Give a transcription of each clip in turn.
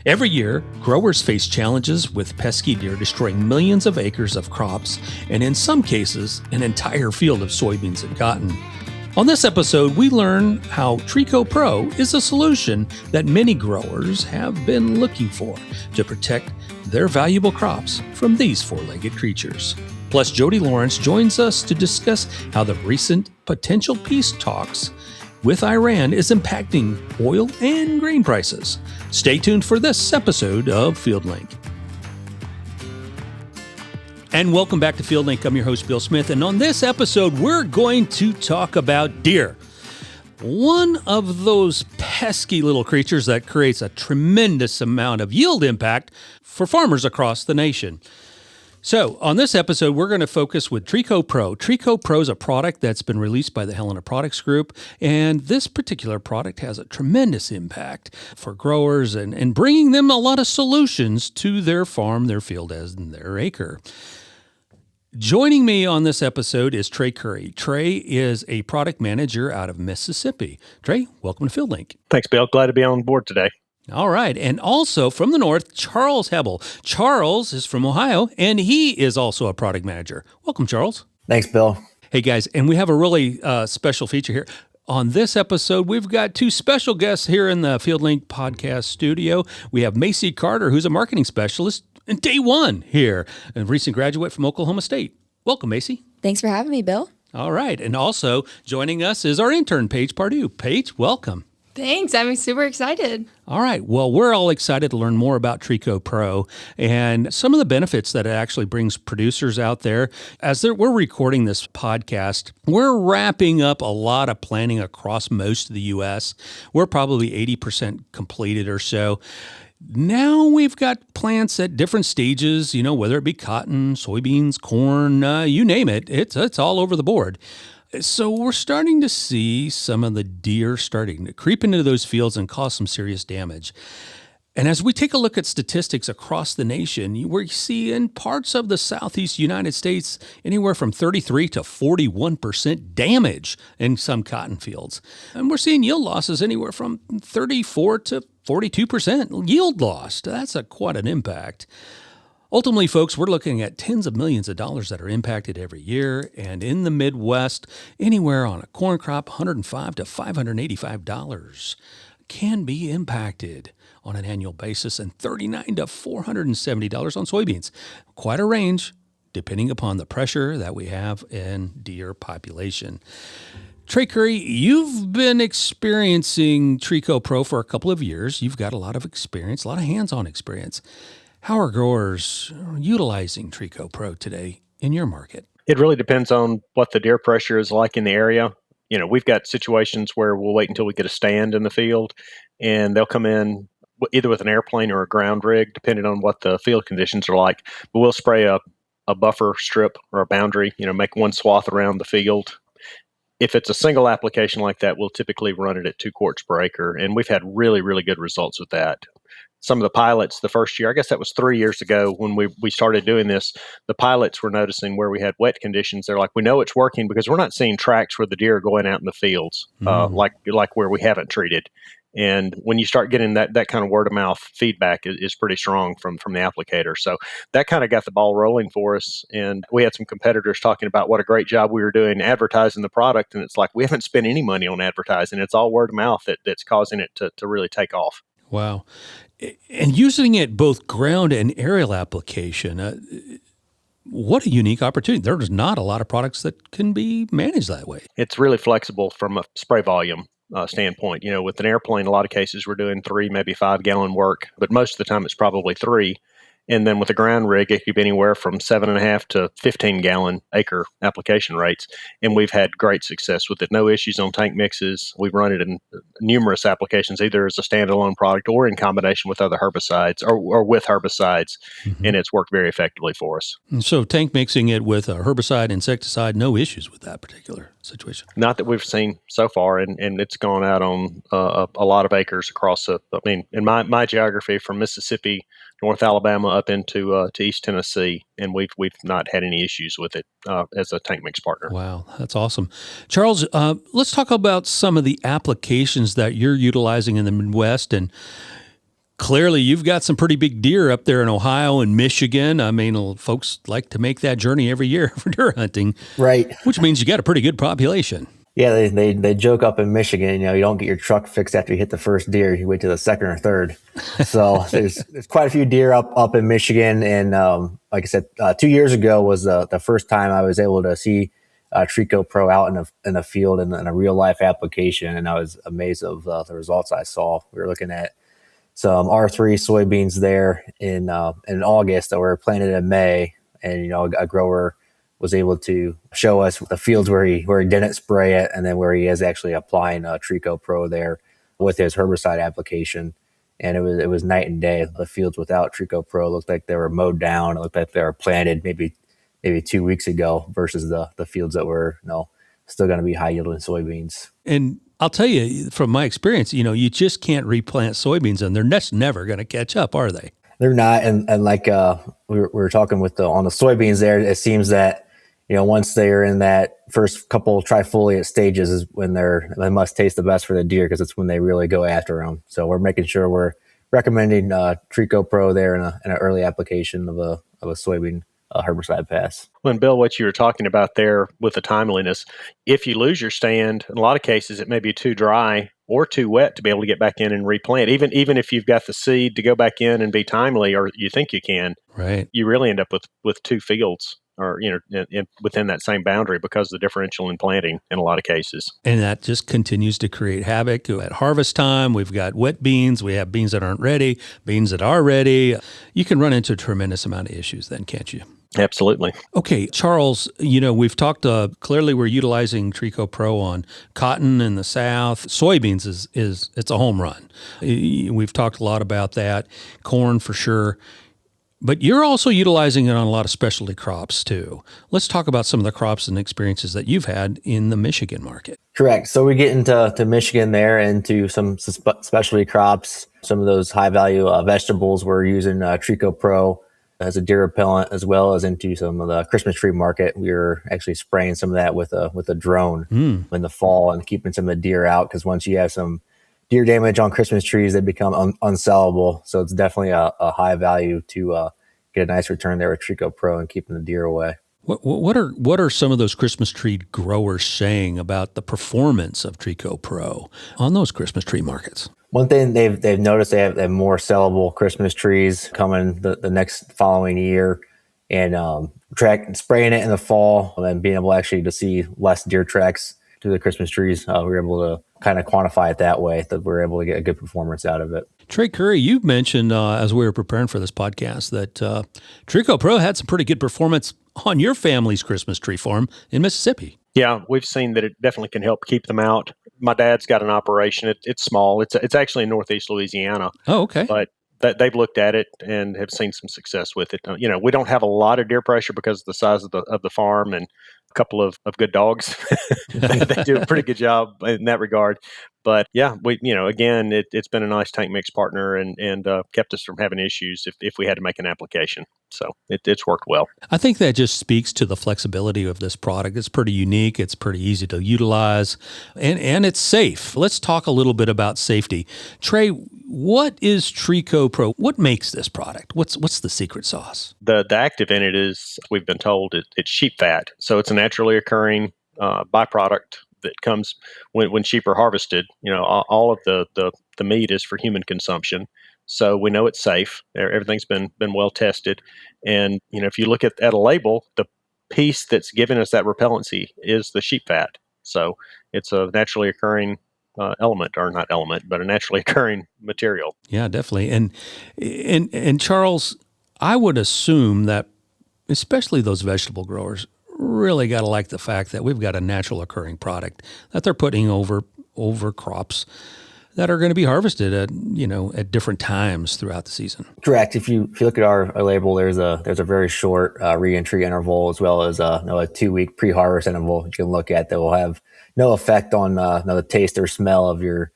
Every year, growers face challenges with pesky deer destroying millions of acres of crops, and in some cases, an entire field of soybeans and cotton. On this episode, we learn how Trico Pro is a solution that many growers have been looking for to protect their valuable crops from these four-legged creatures. Plus, Jody Lawrence joins us to discuss how the recent potential peace talks with Iran is impacting oil and grain prices. Stay tuned for this episode of FieldLink. And welcome back to FieldLink. I'm your host, Bill Smith. And on this episode, we're going to talk about deer. One of those pesky little creatures that creates a tremendous amount of yield impact for farmers across the nation. So on this episode, we're going to focus with Trico Pro. Trico Pro is a product that's been released by the Helena Products Group, and this particular product has a tremendous impact for growers and bringing them a lot of solutions to their farm, their field, and their acre. Joining me on this episode is Trey Curry. Trey is a product manager out of Mississippi. Trey, welcome to FieldLink. Thanks, Bill. Glad to be on board today. All right. And also from the north, Charles Hebel. Charles is from Ohio, and he is also a product manager. Welcome, Charles. Thanks, Bill. Hey, guys. And we have a really special feature here. On this episode, we've got two special guests here in the FieldLink Podcast studio. We have Macy Carter, who's a marketing specialist and day one here, a recent graduate from Oklahoma State. Welcome, Macy. Thanks for having me, Bill. All right. And also joining us is our intern, Paige Pardue. Paige, welcome. Thanks. I'm super excited. All right. Well, we're all excited to learn more about Trico Pro and some of the benefits that it actually brings producers out there. We're recording this podcast, we're wrapping up a lot of planting across most of the U.S. We're probably 80% completed or so. Now we've got plants at different stages, whether it be cotton, soybeans, corn, you name it. It's all over the board. So we're starting to see some of the deer starting to creep into those fields and cause some serious damage. And as we take a look at statistics across the nation, we see in parts of the southeast United States anywhere from 33 to 41% damage in some cotton fields. And we're seeing yield losses anywhere from 34 to 42% yield lost. That's quite an impact. Ultimately, folks, we're looking at tens of millions of dollars that are impacted every year. And in the Midwest, anywhere on a corn crop, $105 to $585 can be impacted on an annual basis, and $39 to $470 on soybeans. Quite a range, depending upon the pressure that we have in deer population. Trey Curry, you've been experiencing Trico Pro for a couple of years. You've got a lot of experience, a lot of hands-on experience. How are growers utilizing Trico Pro today in your market? It really depends on what the deer pressure is like in the area. We've got situations where we'll wait until we get a stand in the field, and they'll come in either with an airplane or a ground rig, depending on what the field conditions are like. But we'll spray a buffer strip or a boundary, make one swath around the field. If it's a single application like that, we'll typically run it at 2 quarts per acre, and we've had really, really good results with that. Some of the pilots the first year, I guess that was 3 years ago when we started doing this, the pilots were noticing where we had wet conditions. They're like, we know it's working because we're not seeing tracks where the deer are going out in the fields, like where we haven't treated. And when you start getting that kind of word of mouth feedback is pretty strong from the applicator. So that kind of got the ball rolling for us. And we had some competitors talking about what a great job we were doing advertising the product. And it's like, we haven't spent any money on advertising. It's all word of mouth that's causing it to really take off. Wow. And using it both ground and aerial application, what a unique opportunity. There's not a lot of products that can be managed that way. It's really flexible from a spray volume standpoint. With an airplane, a lot of cases we're doing 3, maybe 5 gallon work, but most of the time it's probably 3. And then with a ground rig, it could be anywhere from 7.5 to 15 gallon acre application rates. And we've had great success with it. No issues on tank mixes. We've run it in numerous applications, either as a standalone product or in combination with other herbicides or with herbicides. Mm-hmm. And it's worked very effectively for us. And so tank mixing it with a herbicide, insecticide, no issues with that particular situation? Not that we've seen so far. And it's gone out on a lot of acres across, in my geography from Mississippi, North Alabama up into to East Tennessee, and we've not had any issues with it as a tank mix partner. Wow, that's awesome. Charles, let's talk about some of the applications that you're utilizing in the Midwest. And clearly you've got some pretty big deer up there in Ohio and Michigan. I mean, folks like to make that journey every year for deer hunting. Right. Which means you got a pretty good population. Yeah, they joke up in Michigan, you don't get your truck fixed after you hit the first deer. You wait till the second or third. So there's quite a few deer up in Michigan. And like I said, 2 years ago was the first time I was able to see Trico Pro out in the field in a real life application. And I was amazed of the results I saw. We were looking at some R3 soybeans there in August that were planted in May. And, a grower was able to show us the fields where he didn't spray it, and then where he is actually applying Trico Pro there with his herbicide application. And it was night and day. The fields without Trico Pro looked like they were mowed down. It looked like they were planted maybe 2 weeks ago versus the fields that were still going to be high yielding soybeans. And I'll tell you from my experience, you just can't replant soybeans, and they're never going to catch up, are they? They're not. And like we were talking on the soybeans there, it seems that once they're in that first couple trifoliate stages is when they must taste the best for the deer, because it's when they really go after them. So we're making sure we're recommending Trico Pro there in an early application of a soybean herbicide pass. Well, and Bill, what you were talking about there with the timeliness, if you lose your stand, in a lot of cases it may be too dry or too wet to be able to get back in and replant. Even if you've got the seed to go back in and be timely, or you think you can, right? You really end up with two fields, or within that same boundary, because of the differential in planting in a lot of cases. And that just continues to create havoc. At harvest time, we've got wet beans, we have beans that aren't ready, beans that are ready. You can run into a tremendous amount of issues then, can't you? Absolutely. Okay, Charles, we've talked, clearly we're utilizing Trico Pro on cotton in the South. Soybeans it's a home run. We've talked a lot about that. Corn for sure. But you're also utilizing it on a lot of specialty crops too. Let's talk about some of the crops and experiences that you've had in the Michigan market. Correct. So we get into Michigan there, into some specialty crops, some of those high value vegetables. We're using Trico Pro as a deer repellent, as well as into some of the Christmas tree market. We were actually spraying some of that with a drone in the fall and keeping some of the deer out, because once you have some deer damage on Christmas trees, they become unsellable. So it's definitely a high value to get a nice return there with Trico Pro and keeping the deer away. What are some of those Christmas tree growers saying about the performance of Trico Pro on those Christmas tree markets? One thing they've noticed, they have more sellable Christmas trees coming the next following year, and spraying it in the fall and being able actually to see less deer tracks to the Christmas trees. We were able to kind of quantify it that way, that we're able to get a good performance out of it. Trey Curry, you mentioned as we were preparing for this podcast that Trico Pro had some pretty good performance on your family's Christmas tree farm in Mississippi. Yeah, we've seen that it definitely can help keep them out. My dad's got an operation. It's small. It's actually in Northeast Louisiana. Oh, okay. But they've looked at it and have seen some success with it. We don't have a lot of deer pressure because of the size of the farm and a couple of good dogs. They do a pretty good job in that regard. But yeah, again, it's been a nice tank mix partner and kept us from having issues if we had to make an application. So it's worked well. I think that just speaks to the flexibility of this product. It's pretty unique. It's pretty easy to utilize, and it's safe. Let's talk a little bit about safety. Trey, what is Trico Pro? What makes this product? What's the secret sauce? The active in it is, we've been told, it's sheep fat. So it's a naturally occurring byproduct that comes when sheep are harvested. All of the meat is for human consumption. So we know it's safe. Everything's been well tested. And, if you look at a label, the piece that's giving us that repellency is the sheep fat. So it's a naturally occurring element, or not element, but a naturally occurring material. Yeah, definitely. And Charles, I would assume that especially those vegetable growers really got to like the fact that we've got a natural occurring product that they're putting over crops that are going to be harvested at different times throughout the season. Correct. If you look at our label, there's a very short re-entry interval, as well as a 2-week pre-harvest interval you can look at that will have no effect on the taste or smell of your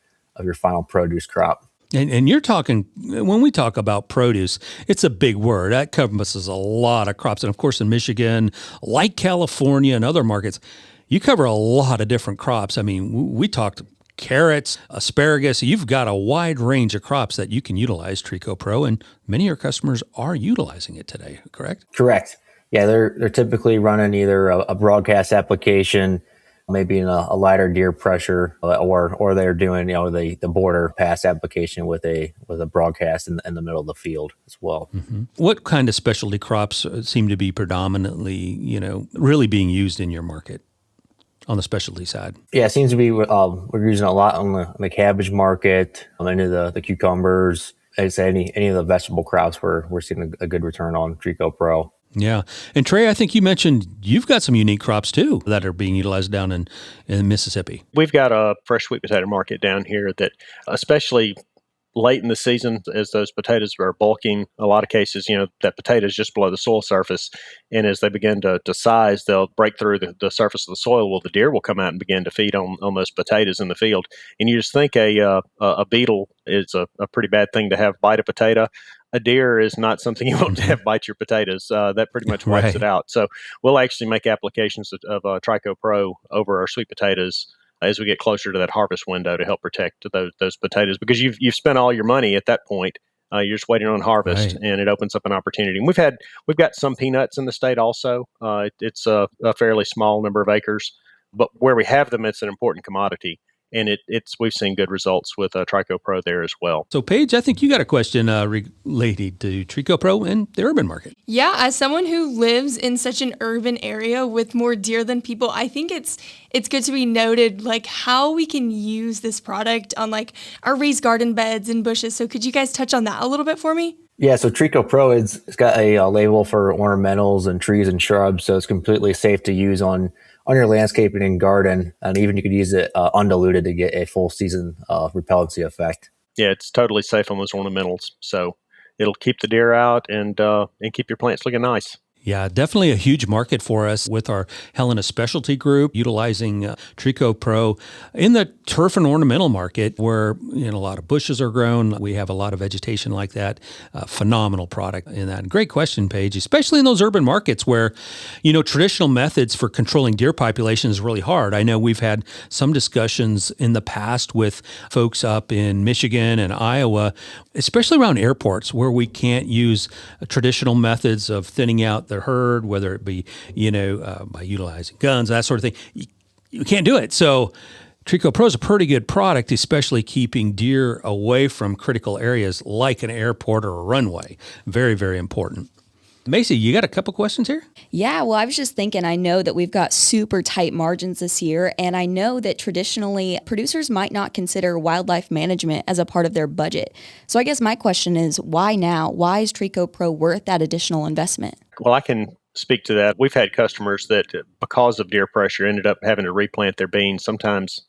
final produce crop. And you're talking, when we talk about produce, it's a big word. That encompasses a lot of crops. And of course, in Michigan, like California and other markets, you cover a lot of different crops. I mean, we talked carrots, asparagus. You've got a wide range of crops that you can utilize Trico Pro, and many of your customers are utilizing it today, correct? Correct. Yeah, they're typically running either a broadcast application, maybe in a lighter deer pressure, or they're doing the border pass application with a broadcast in the middle of the field as well. Mm-hmm. What kind of specialty crops seem to be predominantly, really being used in your market on the specialty side? Yeah, it seems to be we're using a lot on the cabbage market, any of the cucumbers. I'd say any of the vegetable crops we're seeing a good return on Trico Pro. Yeah. And Trey, I think you mentioned you've got some unique crops too that are being utilized down in Mississippi. We've got a fresh sweet potato market down here that, especially late in the season, as those potatoes are bulking, a lot of cases, that potato is just below the soil surface. And as they begin to size, they'll break through the surface of the soil. Well, the deer will come out and begin to feed on those potatoes in the field. And you just think a beetle is a pretty bad thing to have bite a potato. A deer is not something you want to have bite your potatoes. That pretty much wipes it out. So we'll actually make applications of Trico Pro over our sweet potatoes as we get closer to that harvest window to help protect those potatoes, because you've spent all your money at that point. You're just waiting on harvest, and it opens up an opportunity. And we've got some peanuts in the state also. It's a fairly small number of acres, but where we have them, it's an important commodity. And we've seen good results with Trico Pro there as well. So, Paige, I think you got a question related to Trico Pro and the urban market. Yeah, as someone who lives in such an urban area with more deer than people, I think it's good to be noted how we can use this product on our raised garden beds and bushes. So, could you guys touch on that a little bit for me? Yeah, so Trico Pro, it's got a label for ornamentals and trees and shrubs, so it's completely safe to use on your landscaping and garden, and even you could use it undiluted to get a full season repellency effect. Yeah, it's totally safe on those ornamentals, so it'll keep the deer out and keep your plants looking nice. Yeah, definitely a huge market for us with our Helena specialty group utilizing Trico Pro in the turf and ornamental market where a lot of bushes are grown. We have a lot of vegetation like that. Phenomenal product in that. Great question, Paige, especially in those urban markets where, traditional methods for controlling deer population is really hard. I know we've had some discussions in the past with folks up in Michigan and Iowa, especially around airports where we can't use traditional methods of thinning out the herd, whether it be, by utilizing guns, that sort of thing. You can't do it. So Trico Pro is a pretty good product, especially keeping deer away from critical areas like an airport or a runway. Very, very important. Macy, you got a couple questions here? Yeah, well, I was just thinking, I know that we've got super tight margins this year, and I know that traditionally producers might not consider wildlife management as a part of their budget. So I guess my question is, why now? Why is Trico Pro worth that additional investment? Well, I can speak to that. We've had customers that, because of deer pressure, ended up having to replant their beans sometimes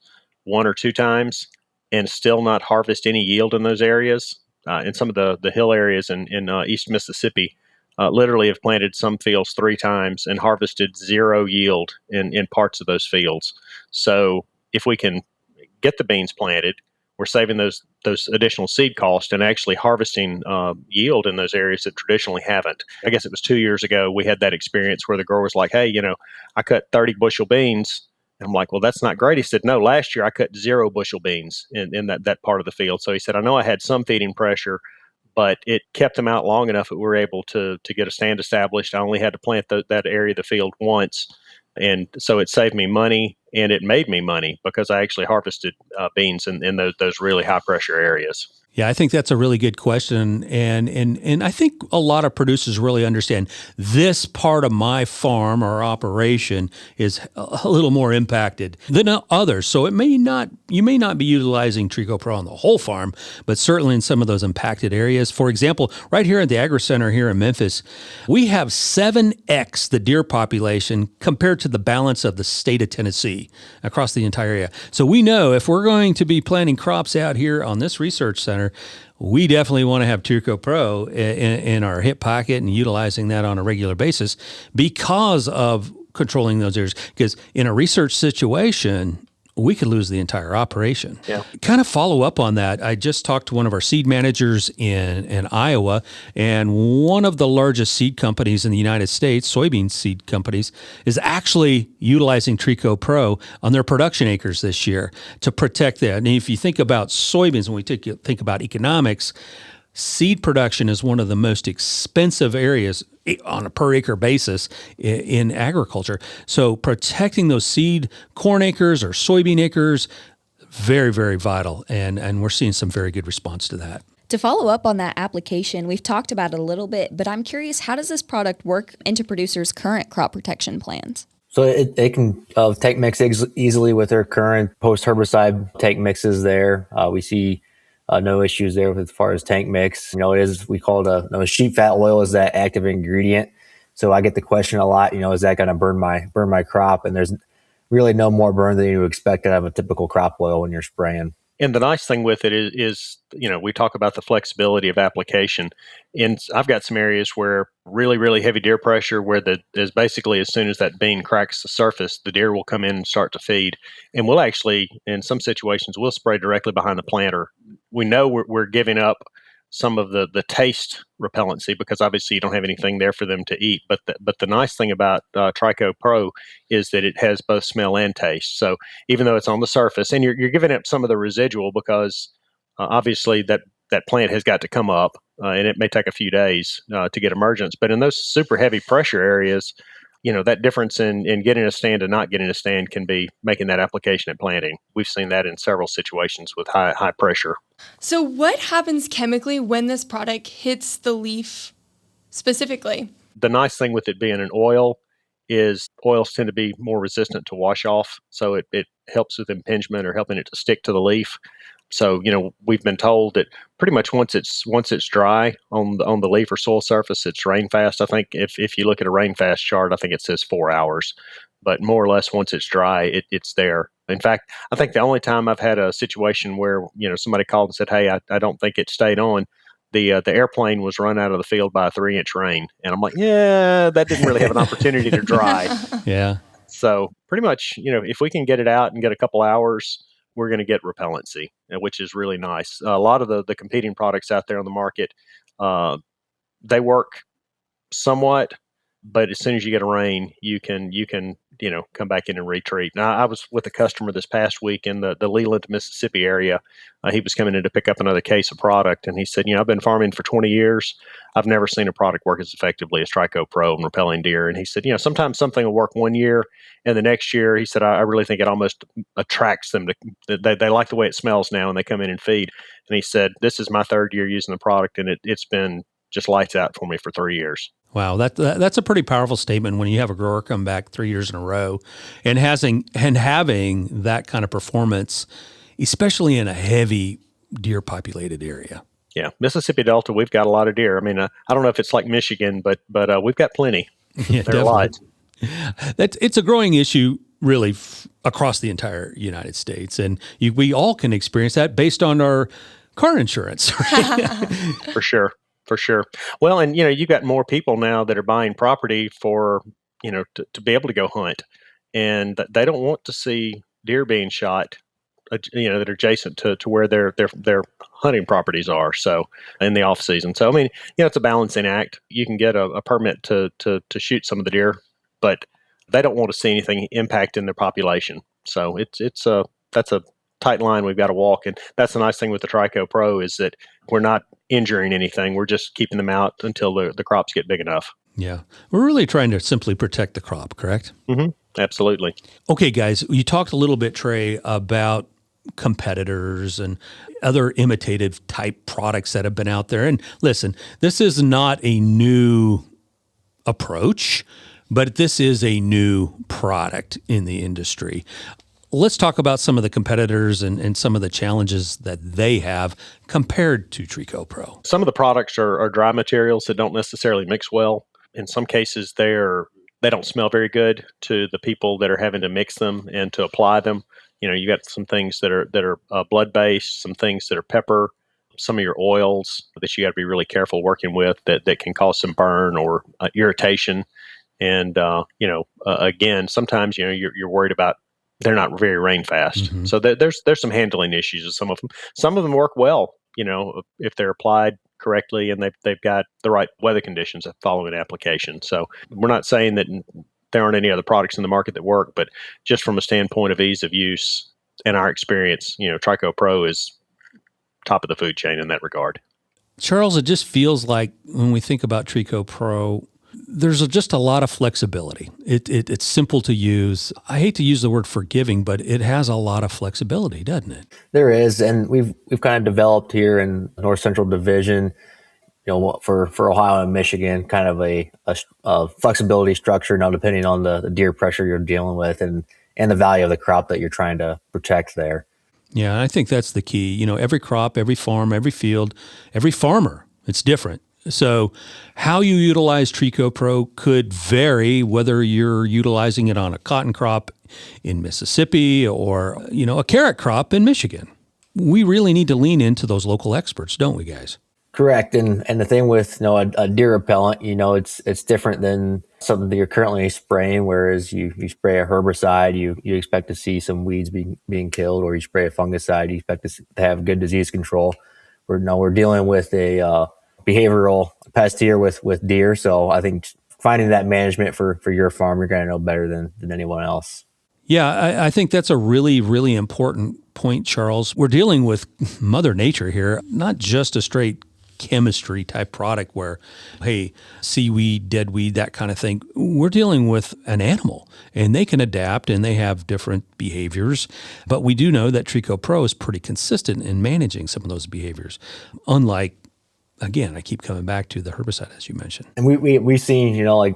one or two times and still not harvest any yield in those areas. In some of the hill areas in East Mississippi, literally have planted some fields 3 times and harvested 0 yield in parts of those fields. So if we can get the beans planted, we're saving those additional seed costs and actually harvesting yield in those areas that traditionally haven't. I guess it was 2 years ago we had that experience where the grower was like, hey, I cut 30 bushel beans. And I'm like, well, that's not great. He said, no, last year I cut 0 bushel beans in that part of the field. So he said, I know I had some feeding pressure, but it kept them out long enough that we were able to get a stand established. I only had to plant that area of the field once. And so it saved me money and it made me money because I actually harvested beans in those really high pressure areas. Yeah, I think that's a really good question. And I think a lot of producers really understand this part of my farm or operation is a little more impacted than others. So you may not be utilizing Trico Pro on the whole farm, but certainly in some of those impacted areas. For example, right here at the Agri Center here in Memphis, we have 7x the deer population compared to the balance of the state of Tennessee across the entire area. So we know if we're going to be planting crops out here on this research center, we definitely want to have Trico Pro in our hip pocket and utilizing that on a regular basis because of controlling those areas. Because in a research situation, we could lose the entire operation. Yeah. Kind of follow up on that. I just talked to one of our seed managers in Iowa, and one of the largest seed companies in the United States, soybean seed companies, is actually utilizing Trico Pro on their production acres this year to protect that. And if you think about soybeans, when we think about economics, seed production is one of the most expensive areas on a per acre basis in agriculture. So protecting those seed corn acres or soybean acres, very, very vital. And we're seeing some very good response to that. To follow up on that application, we've talked about it a little bit, but I'm curious, how does this product work into producers' current crop protection plans? So it can tank mix easily with their current post-herbicide tank mixes there. We see no issues there as far as tank mix. It is, we call it sheep fat oil is that active ingredient. So I get the question a lot, is that going to burn my crop? And there's really no more burn than you would expect out of a typical crop oil when you're spraying. And the nice thing with it is, we talk about the flexibility of application. And I've got some areas where really, really heavy deer pressure, where is basically as soon as that bean cracks the surface, the deer will come in and start to feed. And we'll actually, in some situations, we'll spray directly behind the planter. We know we're giving up some of the taste repellency because obviously you don't have anything there for them to eat. But the nice thing about Trico Pro is that it has both smell and taste. So even though it's on the surface, and you're giving up some of the residual because obviously that plant has got to come up, and it may take a few days to get emergence. But in those super heavy pressure areas, that difference in getting a stand and not getting a stand can be making that application at planting. We've seen that in several situations with high pressure. So what happens chemically when this product hits the leaf specifically? The nice thing with it being an oil is oils tend to be more resistant to wash off. So it helps with impingement or helping it to stick to the leaf. So, we've been told that pretty much once it's dry on the leaf or soil surface, it's rain fast. I think if you look at a rain fast chart, I think it says 4 hours, but more or less once it's dry, it's there. In fact, I think the only time I've had a situation where, somebody called and said, hey, I don't think it stayed on, the airplane was run out of the field by a 3-inch rain. And I'm like, yeah, that didn't really have an opportunity to dry. Yeah. So pretty much, if we can get it out and get a couple hours, we're going to get repellency, which is really nice. A lot of the competing products out there on the market, they work somewhat, but as soon as you get a rain, you can come back in and retreat. Now, I was with a customer this past week in the Leland, Mississippi area. He was coming in to pick up another case of product, and he said, I've been farming for 20 years. I've never seen a product work as effectively as Trico Pro in repelling deer. And he said, sometimes something will work one year, and the next year, he said, I really think it almost attracts them. They like the way it smells now, and they come in and feed. And he said, this is my 3rd year using the product, and it's been just lights out for me for 3 years. Wow, that's a pretty powerful statement when you have a grower come back 3 years in a row and having that kind of performance, especially in a heavy deer populated area. Yeah, Mississippi Delta, we've got a lot of deer. I mean, I don't know if it's like Michigan, but we've got plenty. Yeah, there are lots. It's a growing issue really across the entire United States, and we all can experience that based on our car insurance. Right? For sure. Well, and you've got more people now that are buying property for to be able to go hunt, and they don't want to see deer being shot, that are adjacent to where their hunting properties are. So in the off season, so I mean, it's a balancing act. You can get a permit to shoot some of the deer, but they don't want to see anything impacting their population. So that's a tight line we've got to walk, and that's the nice thing with the Trico Pro is that we're not injuring anything. We're just keeping them out until the crops get big enough. Yeah. We're really trying to simply protect the crop, correct? Mm-hmm. Absolutely. Okay, guys, you talked a little bit, Trey, about competitors and other imitative type products that have been out there. And listen, this is not a new approach, but this is a new product in the industry. Let's talk about some of the competitors and some of the challenges that they have compared to Trico Pro. Some of the products are dry materials that don't necessarily mix well. In some cases, they don't smell very good to the people that are having to mix them and to apply them. You got some things that are blood-based, some things that are pepper, some of your oils that you got to be really careful working with that can cause some burn or irritation. And again, sometimes you're worried about they're not very rain fast. Mm-hmm. So there's some handling issues with some of them. Some of them work well, if they're applied correctly and they've got the right weather conditions following application. So we're not saying that there aren't any other products in the market that work, but just from a standpoint of ease of use and our experience, Trico Pro is top of the food chain in that regard. Charles, it just feels like when we think about Trico Pro, there's just a lot of flexibility. It's simple to use. I hate to use the word forgiving, but it has a lot of flexibility, doesn't it? There is, and we've kind of developed here in the North Central Division, for Ohio and Michigan, kind of a flexibility structure now, depending on the deer pressure you're dealing with and the value of the crop that you're trying to protect there. Yeah, I think that's the key. Every crop, every farm, every field, every farmer, it's different. So how you utilize Trico Pro could vary whether you're utilizing it on a cotton crop in Mississippi or, a carrot crop in Michigan. We really need to lean into those local experts, don't we, guys? Correct. And the thing with, a deer repellent, it's different than something that you're currently spraying, whereas you spray a herbicide, you expect to see some weeds being killed, or you spray a fungicide, you expect to have good disease control. We're dealing with a behavioral pest here with deer. So I think finding that management for your farm, you're going to know better than anyone else. Yeah, I think that's a really, really important point, Charles. We're dealing with Mother Nature here, not just a straight chemistry type product where, hey, seaweed, dead weed, that kind of thing. We're dealing with an animal, and they can adapt and they have different behaviors. But we do know that Trico Pro is pretty consistent in managing some of those behaviors, unlike, again, I keep coming back to the herbicide, as you mentioned. And we've seen,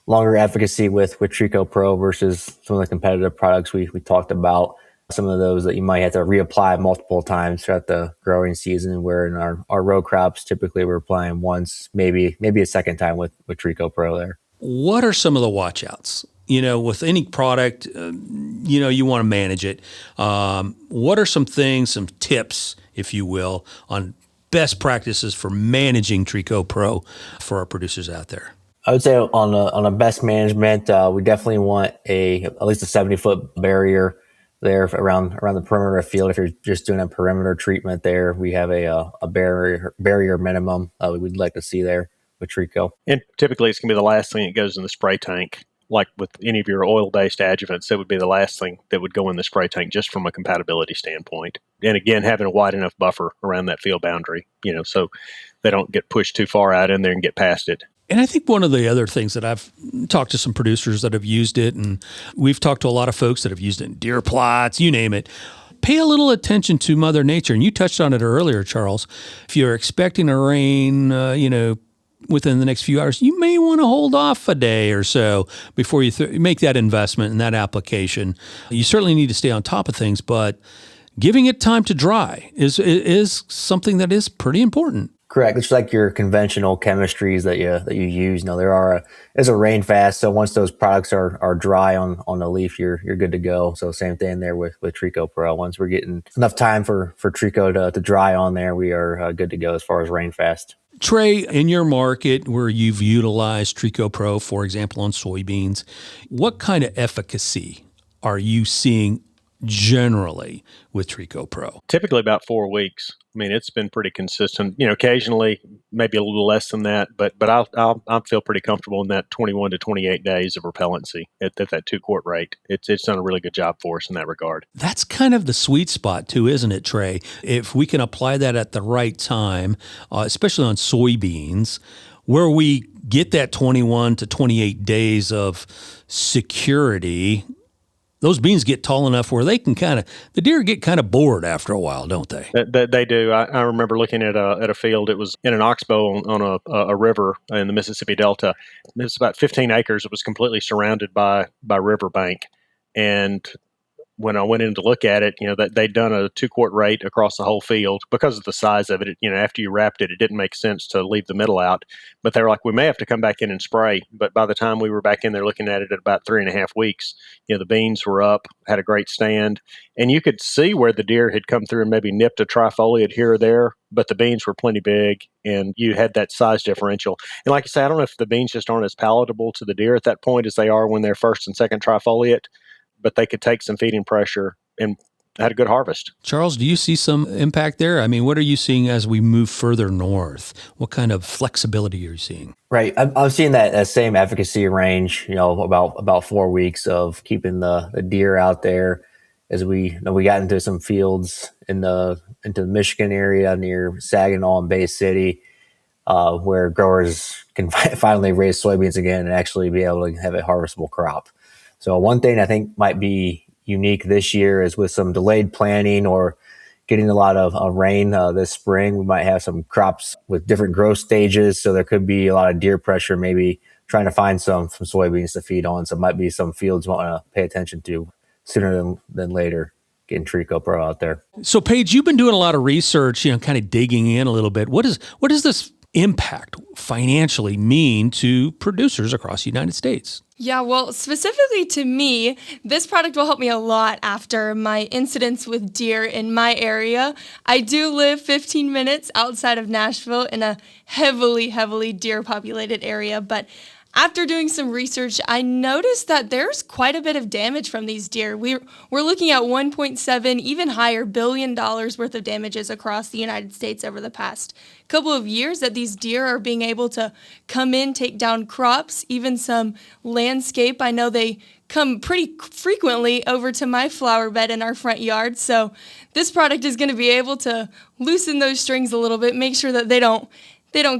longer efficacy with Trico Pro versus some of the competitive products we talked about. Some of those that you might have to reapply multiple times throughout the growing season, where in our row crops, typically we're applying once, maybe a second time with Trico Pro there. What are some of the watch outs? With any product, you want to manage it. What are some things, some tips, if you will, on best practices for managing Trico Pro for our producers out there? I would say on a best management, we definitely want at least a 70-foot barrier there around the perimeter of the field. If you're just doing a perimeter treatment there, we have a barrier minimum we'd like to see there with Trico. And typically it's going to be the last thing that goes in the spray tank. Like with any of your oil-based adjuvants, that would be the last thing that would go in the spray tank, just from a compatibility standpoint. And again, having a wide enough buffer around that field boundary, so they don't get pushed too far out in there and get past it. And I think one of the other things that I've talked to some producers that have used it, and we've talked to a lot of folks that have used it in deer plots, you name it. Pay a little attention to Mother Nature. And you touched on it earlier, Charles. If you're expecting a rain, within the next few hours, you may want to hold off a day or so before you make that investment in that application. You certainly need to stay on top of things, but giving it time to dry is something that is pretty important. Correct. It's like your conventional chemistries that you use. There's a rain fast, so once those products are dry on the leaf, you're good to go. So same thing there with Trico Pro. Once we're getting enough time for Trico to dry on there, we are good to go as far as rain fast. Trey, in your market where you've utilized Trico Pro, for example, on soybeans, what kind of efficacy are you seeing generally with Trico Pro? Typically about 4 weeks. I mean, it's been pretty consistent. Occasionally maybe a little less than that, but I'll feel pretty comfortable in that 21 to 28 days of repellency at that 2-quart rate. It's done a really good job for us in that regard. That's kind of the sweet spot too, isn't it, Trey? If we can apply that at the right time, especially on soybeans, where we get that 21 to 28 days of security, those beans get tall enough where they can the deer get kind of bored after a while, don't they? They do. I remember looking at a field. It was in an oxbow on a river in the Mississippi Delta. It was about 15 acres. It was completely surrounded by riverbank. And when I went in to look at it, that they'd done a 2-quart rate across the whole field because of the size of it. After you wrapped it, it didn't make sense to leave the middle out. But they were like, we may have to come back in and spray. But by the time we were back in there looking at it at about 3.5 weeks, the beans were up, had a great stand, and you could see where the deer had come through and maybe nipped a trifoliate here or there. But the beans were plenty big, and you had that size differential. And like I say, I don't know if the beans just aren't as palatable to the deer at that point as they are when they're first and second trifoliate. but they could take some feeding pressure and had a good harvest. Charles, do you see some impact there? I mean, what are you seeing as we move further north? What kind of flexibility are you seeing? Right. I'm seeing that same efficacy range, about 4 weeks of keeping the deer out there as we got into some fields into the Michigan area near Saginaw and Bay City, where growers can finally raise soybeans again and actually be able to have a harvestable crop. So one thing I think might be unique this year is with some delayed planting or getting a lot of rain this spring, we might have some crops with different growth stages. So there could be a lot of deer pressure, maybe trying to find some soybeans to feed on. So it might be some fields we want to pay attention to sooner than later, getting Trico Pro out there. So Paige, you've been doing a lot of research, kind of digging in a little bit. What does this impact financially mean to producers across the United States? Yeah, well, specifically to me, this product will help me a lot after my incidents with deer in my area. I do live 15 minutes outside of Nashville in a heavily deer populated area, but after doing some research, I noticed that there's quite a bit of damage from these deer. We're looking at 1.7, even higher, $billion worth of damages across the United States over the past couple of years that these deer are being able to come in, take down crops, even some landscape. I know they come pretty frequently over to my flower bed in our front yard. So this product is going to be able to loosen those strings a little bit, make sure that they don't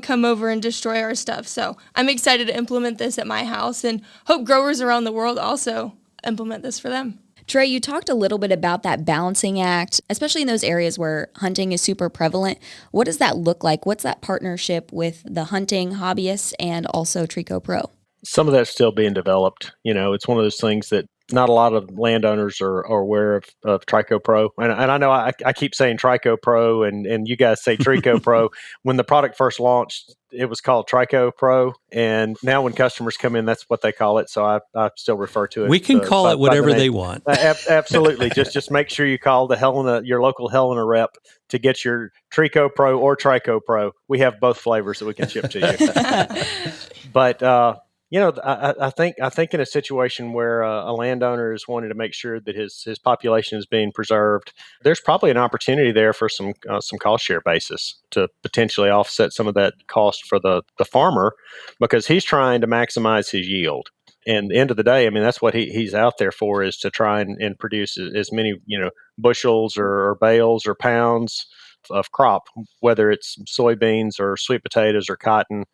come over and destroy our stuff. So I'm excited to implement this at my house and hope growers around the world also implement this for them. Trey, you talked a little bit about that balancing act, especially in those areas where hunting is super prevalent. What does that look like? What's that partnership with the hunting hobbyists and also Trico Pro? Some of that's still being developed. It's one of those things that not a lot of landowners are aware of Trico Pro. And I know I keep saying Trico Pro and you guys say Trico Pro. When the product first launched, it was called Trico Pro. And now when customers come in, that's what they call it. So I still refer to it. We can call it whatever they want. Absolutely. Just make sure you call your local Helena rep to get your Trico Pro or Trico Pro. We have both flavors that we can ship to you. But, I think in a situation where a landowner is wanting to make sure that his population is being preserved, there's probably an opportunity there for some cost share basis to potentially offset some of that cost for the farmer, because he's trying to maximize his yield. And at the end of the day, I mean, that's what he's out there for, is to try and produce as many bushels or bales or pounds of crop, whether it's soybeans or sweet potatoes or cotton,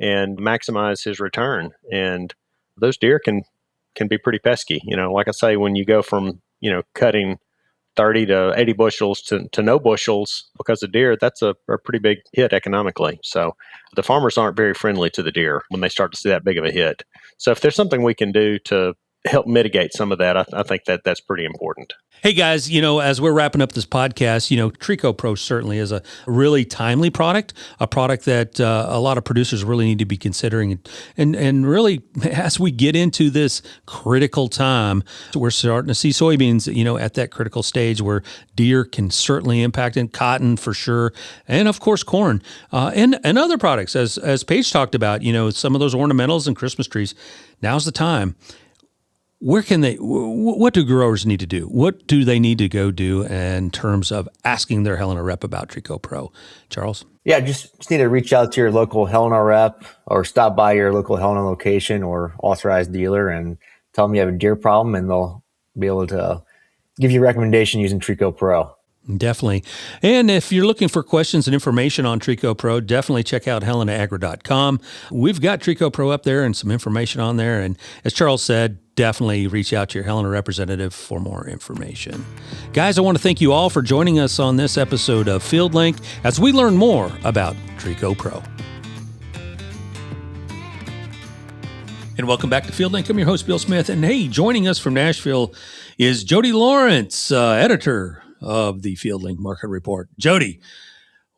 and maximize his return. And those deer can be pretty pesky. Like I say, when you go from, cutting 30 to 80 bushels to no bushels because of deer, that's a pretty big hit economically. So the farmers aren't very friendly to the deer when they start to see that big of a hit. So if there's something we can do to help mitigate some of that, I think that's pretty important. Hey guys, as we're wrapping up this podcast, Trico Pro certainly is a really timely product, a product that a lot of producers really need to be considering. And really, as we get into this critical time, we're starting to see soybeans, at that critical stage where deer can certainly impact, and cotton for sure, and of course corn, and other products, as Paige talked about, some of those ornamentals and Christmas trees. Now's the time. What do growers need to do? What do they need to go do in terms of asking their Helena rep about Trico Pro? Charles? Yeah, just need to reach out to your local Helena rep or stop by your local Helena location or authorized dealer and tell them you have a deer problem, and they'll be able to give you a recommendation using Trico Pro. Definitely. And if you're looking for questions and information on Trico Pro, definitely check out helenaagri.com. We've got Trico Pro up there and some information on there. And as Charles said, definitely reach out to your Helena representative for more information. Guys, I want to thank you all for joining us on this episode of FieldLink as we learn more about Trico Pro. And welcome back to FieldLink. I'm your host, Bill Smith. And hey, joining us from Nashville is Jody Lawrence, editor of the FieldLink Market Report. Jody,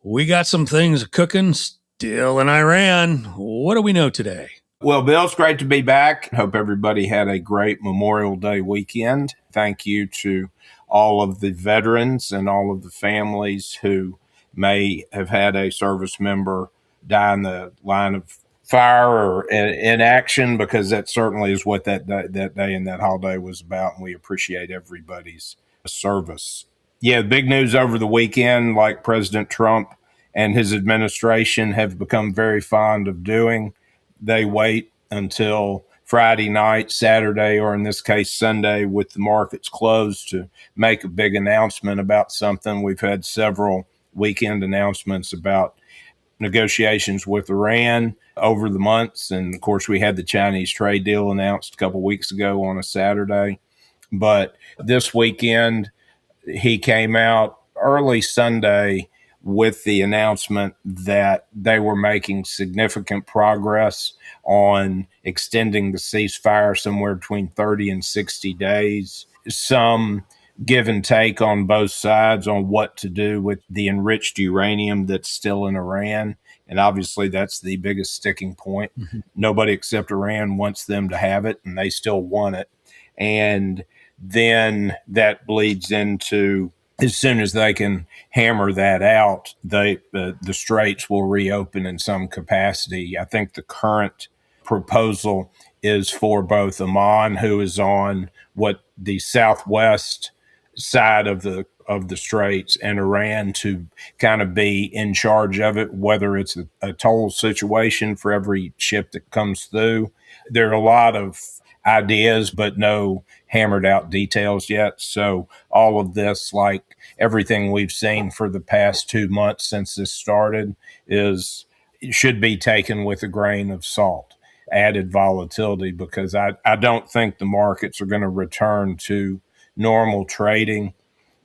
we got some things cooking still in Iran. What do we know today? Well, Bill, it's great to be back. Hope everybody had a great Memorial Day weekend. Thank you to all of the veterans and all of the families who may have had a service member die in the line of fire or inaction, because that certainly is what that day and that holiday was about, and we appreciate everybody's service. Yeah, big news over the weekend, like President Trump and his administration have become very fond of doing. They wait until Friday night, Saturday, or in this case, Sunday, with the markets closed to make a big announcement about something. We've had several weekend announcements about negotiations with Iran over the months. And of course, we had the Chinese trade deal announced a couple of weeks ago on a Saturday. But this weekend, he came out early Sunday with the announcement that they were making significant progress on extending the ceasefire somewhere between 30 and 60 days. Some give and take on both sides on what to do with the enriched uranium that's still in Iran. And obviously, that's the biggest sticking point. Mm-hmm. Nobody except Iran wants them to have it, and they still want it. And then that bleeds into, as soon as they can hammer that out, the straits will reopen in some capacity. I think the current proposal is for both Oman, who is on what the southwest side of the straits, and Iran to kind of be in charge of it, whether it's a toll situation for every ship that comes through. There are a lot of ideas, but no hammered out details yet. So all of this, like everything we've seen for the past 2 months since this started, should be taken with a grain of salt. Added volatility, because I don't think the markets are going to return to normal trading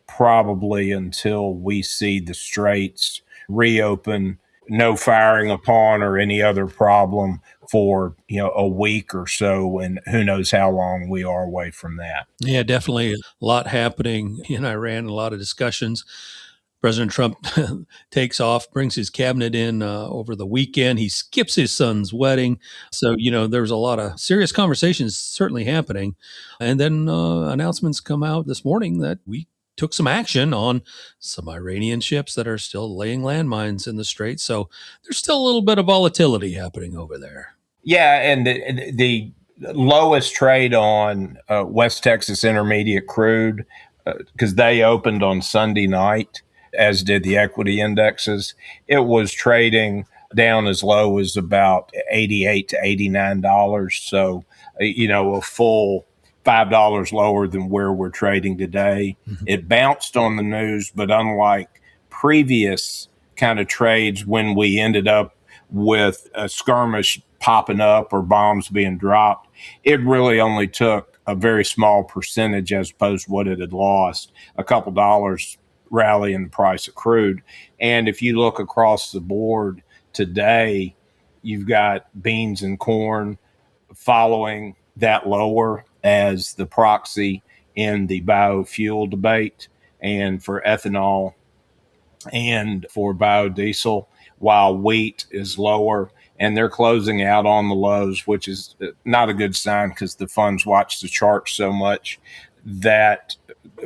probably until we see the straits reopen, no firing upon or any other problem for a week or so, and who knows how long we are away from that. Yeah, definitely a lot happening in Iran, a lot of discussions. President Trump takes off, brings his cabinet in over the weekend. He skips his son's wedding. So, there's a lot of serious conversations certainly happening. And then announcements come out this morning that we took some action on some Iranian ships that are still laying landmines in the Strait. So there's still a little bit of volatility happening over there. Yeah, and the lowest trade on West Texas Intermediate crude, because they opened on Sunday night, as did the equity indexes, it was trading down as low as about $88 to $89. So, a full $5 lower than where we're trading today. Mm-hmm. It bounced on the news, but unlike previous kind of trades when we ended up with a skirmish popping up or bombs being dropped, it really only took a very small percentage as opposed to what it had lost, a couple dollars rally in the price of crude. And if you look across the board today, you've got beans and corn following that lower as the proxy in the biofuel debate, and for ethanol and for biodiesel, while wheat is lower. And they're closing out on the lows, which is not a good sign, because the funds watch the charts so much that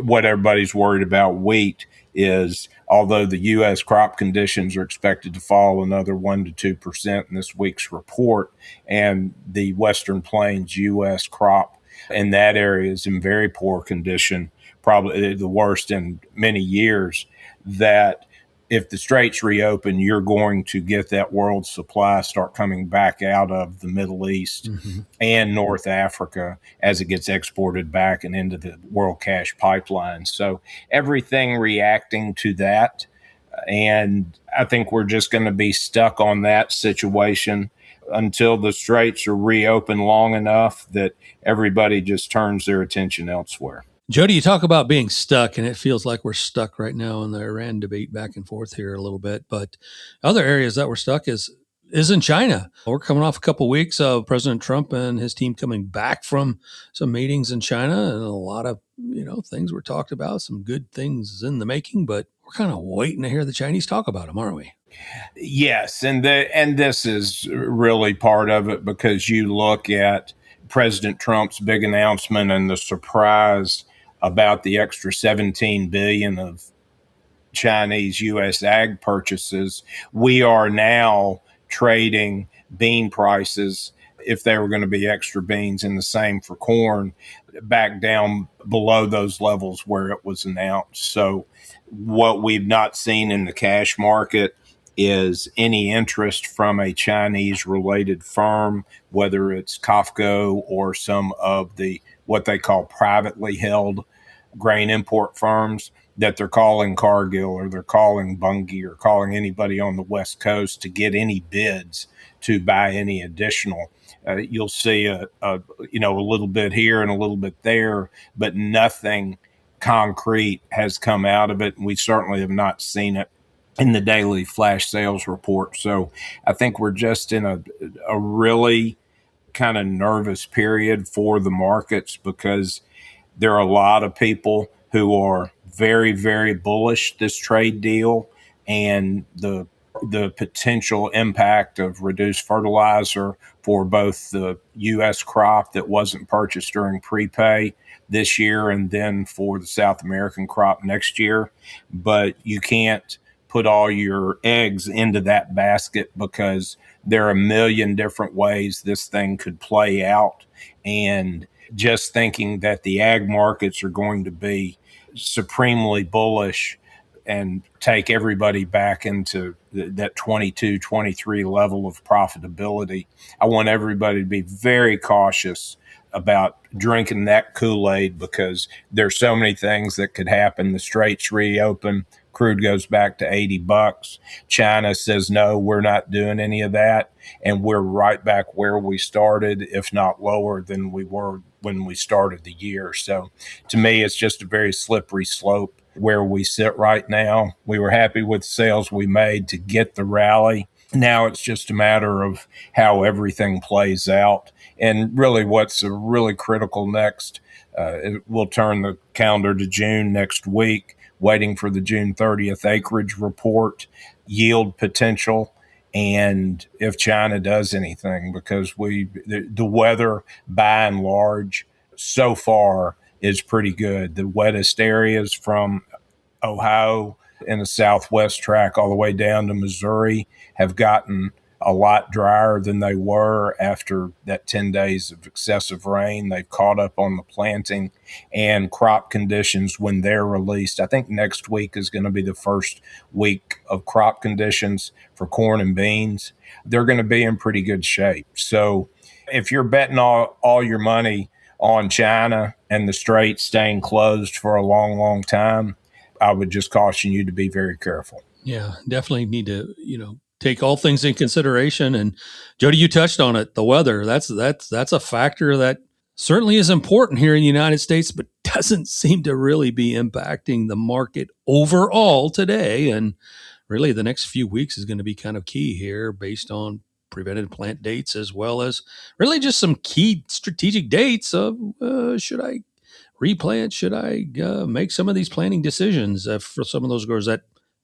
what everybody's worried about wheat is, although the U.S. crop conditions are expected to fall another 1% to 2% in this week's report, and the Western Plains U.S. crop in that area is in very poor condition, probably the worst in many years, that if the straits reopen, you're going to get that world supply start coming back out of the Middle East mm-hmm. and North Africa as it gets exported back and into the world cash pipeline. So everything reacting to that. And I think we're just going to be stuck on that situation until the straits are reopened long enough that everybody just turns their attention elsewhere. Jody, you talk about being stuck, and it feels like we're stuck right now in the Iran debate back and forth here a little bit. But other areas that we're stuck is in China. We're coming off a couple of weeks of President Trump and his team coming back from some meetings in China, and a lot of things were talked about, some good things in the making. But we're kind of waiting to hear the Chinese talk about them, aren't we? Yes, and this is really part of it, because you look at President Trump's big announcement and the surprise about the extra $17 billion of Chinese U.S. ag purchases. We are now trading bean prices, if they were going to be extra beans, and the same for corn, back down below those levels where it was announced. So what we've not seen in the cash market is any interest from a Chinese related firm, whether it's COFCO or some of the what they call privately held grain import firms, that they're calling Cargill or they're calling Bunge or calling anybody on the West Coast to get any bids to buy any additional. You'll see a little bit here and a little bit there, but nothing concrete has come out of it, and we certainly have not seen it in the daily flash sales report. So I think we're just in a really kind of nervous period for the markets, because there are a lot of people who are very, very bullish this trade deal and the potential impact of reduced fertilizer for both the U.S. crop that wasn't purchased during prepay this year and then for the South American crop next year. But you can't put all your eggs into that basket, because there are a million different ways this thing could play out. And just thinking that the ag markets are going to be supremely bullish and take everybody back into that 22, 23 level of profitability. I want everybody to be very cautious about drinking that Kool-Aid, because there's so many things that could happen. The straits reopen, crude goes back to $80. China says, no, we're not doing any of that. And we're right back where we started, if not lower than we were when we started the year. So to me, it's just a very slippery slope where we sit right now. We were happy with the sales we made to get the rally. Now it's just a matter of how everything plays out. And really what's really critical next, we'll turn the calendar to June next week, waiting for the June 30th acreage report, yield potential, and if China does anything, because the weather by and large so far is pretty good. The wettest areas from Ohio in the southwest track all the way down to Missouri have gotten a lot drier than they were after that 10 days of excessive rain. They've caught up on the planting and crop conditions when they're released. I think next week is going to be the first week of crop conditions for corn and beans. They're going to be in pretty good shape. So if you're betting all your money on China and the strait staying closed for a long, long time, I would just caution you to be very careful. Yeah, definitely need to, take all things in consideration. And Jody, you touched on it. The weather, that's a factor that certainly is important here in the United States, but doesn't seem to really be impacting the market overall today. And really the next few weeks is going to be kind of key here based on prevented plant dates, as well as really just some key strategic dates of should I replant? Should I make some of these planting decisions for some of those growers that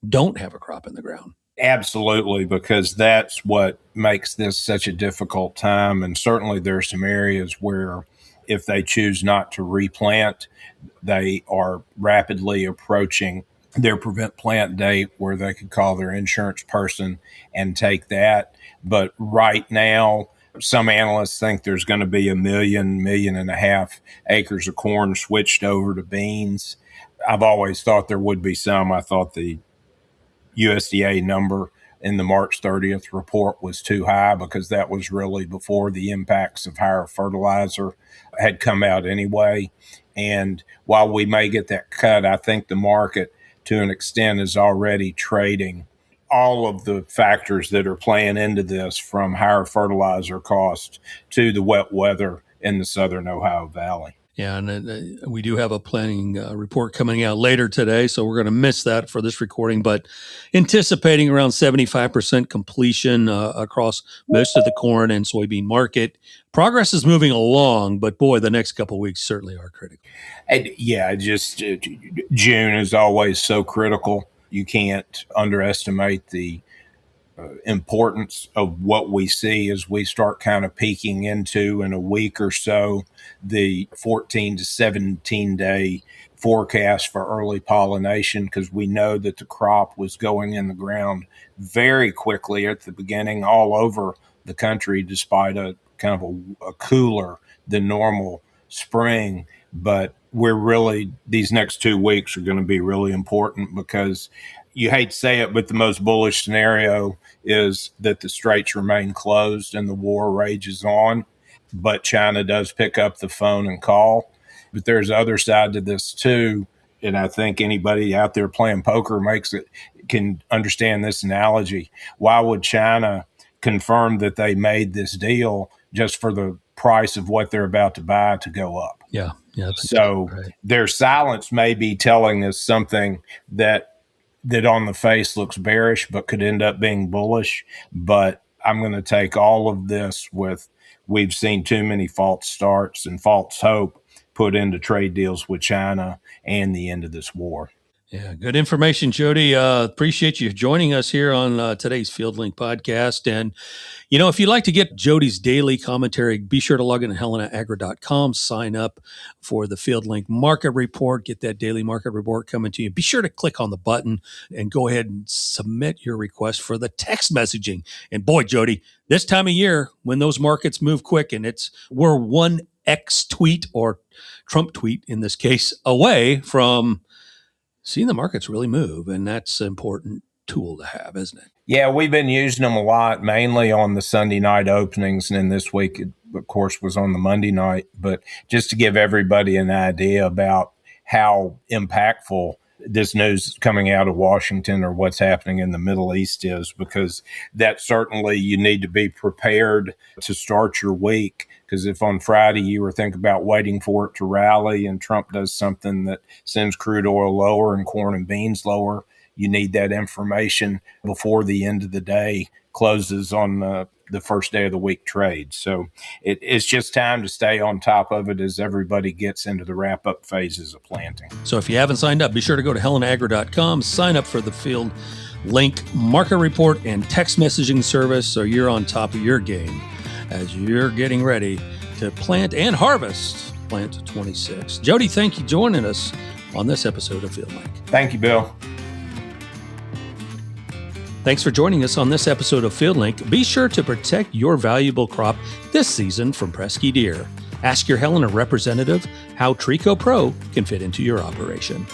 don't have a crop in the ground? Absolutely, because that's what makes this such a difficult time. And certainly there are some areas where if they choose not to replant, they are rapidly approaching their prevent plant date where they could call their insurance person and take that. But right now, some analysts think there's going to be 1.5 million acres of corn switched over to beans. I've always thought there would be some. I thought the USDA number in the March 30th report was too high, because that was really before the impacts of higher fertilizer had come out anyway. And while we may get that cut, I think the market to an extent is already trading all of the factors that are playing into this, from higher fertilizer costs to the wet weather in the southern Ohio Valley. Yeah, and we do have a planning report coming out later today, so we're going to miss that for this recording, but anticipating around 75% completion across most of the corn and soybean market. Progress is moving along, but boy, the next couple of weeks certainly are critical. And yeah, just June is always so critical. You can't underestimate the importance of what we see as we start kind of peeking into, in a week or so, the 14 to 17 day forecast for early pollination, because we know that the crop was going in the ground very quickly at the beginning all over the country, despite a kind of a cooler than normal spring. But these next 2 weeks are going to be really important, because you hate to say it, but the most bullish scenario is that the straits remain closed and the war rages on, but China does pick up the phone and call. But there's the other side to this too, and I think anybody out there playing poker can understand this analogy. Why would China confirm that they made this deal just for the price of what they're about to buy to go up? Yeah. So right. Their silence may be telling us something that on the face looks bearish, but could end up being bullish. But I'm going to take all of this with, we've seen too many false starts and false hope put into trade deals with China and the end of this war. Yeah, good information, Jody. Appreciate you joining us here on today's FieldLink podcast. And, if you'd like to get Jody's daily commentary, be sure to log in to HelenaAgri.com, sign up for the FieldLink market report, get that daily market report coming to you. Be sure to click on the button and go ahead and submit your request for the text messaging. And boy, Jody, this time of year, when those markets move quick and we're one X tweet, or Trump tweet in this case, away from seeing the markets really move, and that's an important tool to have, isn't it? Yeah, we've been using them a lot, mainly on the Sunday night openings, and then this week, it, of course, was on the Monday night. But just to give everybody an idea about how impactful this news coming out of Washington or what's happening in the Middle East is, because that certainly you need to be prepared to start your week. Because if on Friday you were thinking about waiting for it to rally and Trump does something that sends crude oil lower and corn and beans lower, you need that information before the end of the day closes on the first day of the week trade. So it's just time to stay on top of it as everybody gets into the wrap-up phases of planting. So if you haven't signed up, be sure to go to HelenaAgri.com, sign up for the FieldLink market report and text messaging service so you're on top of your game as you're getting ready to plant and harvest Plant 26. Jody, thank you for joining us on this episode of FieldLink. Thank you, Bill. Thanks for joining us on this episode of FieldLink. Be sure to protect your valuable crop this season from pesky deer. Ask your Helena representative how Trico Pro can fit into your operation.